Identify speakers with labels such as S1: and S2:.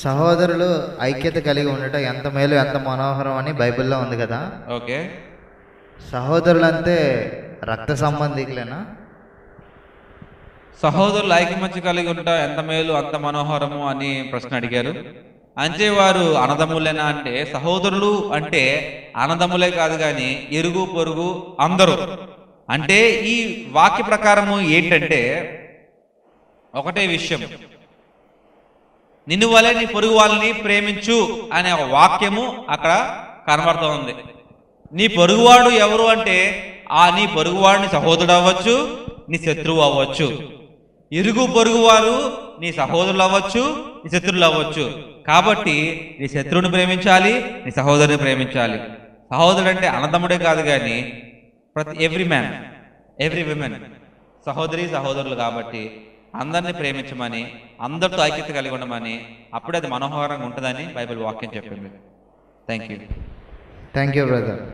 S1: సహోదరులు ఐక్యత కలిగి ఉండటం ఎంత మేలు ఎంత మనోహరం అని బైబిల్లో ఉంది కదా.
S2: ఓకే,
S1: సహోదరులు అంటే రక్త సంబంధికులేనా?
S2: సహోదరులు ఐకమత్య కలిగి ఉంటా ఎంత మేలు అంత మనోహరము అని ప్రశ్న అడిగారు. అంటే వారు అన్నదమ్ములేనా అంటే, సహోదరులు అంటే అన్నదమ్ములే కాదు కానీ ఇరుగు పొరుగు అందరూ. అంటే ఈ వాక్య ప్రకారము ఏంటంటే ఒకటే విషయం, నిన్ను వలె నీ పొరుగు వాళ్ళని ప్రేమించు అనే ఒక వాక్యము అక్కడ కనబడుతూ ఉంది. నీ పొరుగువాడు ఎవరు అంటే నీ పొరుగువాడిని సహోదరుడు అవ్వచ్చు, నీ శత్రువు అవ్వచ్చు. ఇరుగు పొరుగు వారు నీ సహోదరులు అవ్వచ్చు, నీ శత్రువులు అవ్వచ్చు. కాబట్టి నీ శత్రువుని ప్రేమించాలి, నీ సహోదరుని ప్రేమించాలి. సహోదరుడు అంటే అన్నదమ్ముడే కాదు కానీ ఎవ్రీ మ్యాన్ ఎవ్రీ విమెన్ సహోదరులు. కాబట్టి అందరినీ ప్రేమించమని, అందరితో ఐక్యత కలిగి ఉండమని, అప్పుడే అది మనోహరంగా ఉంటుందని బైబిల్ వాక్యం చెప్పింది. Thank you
S1: brother.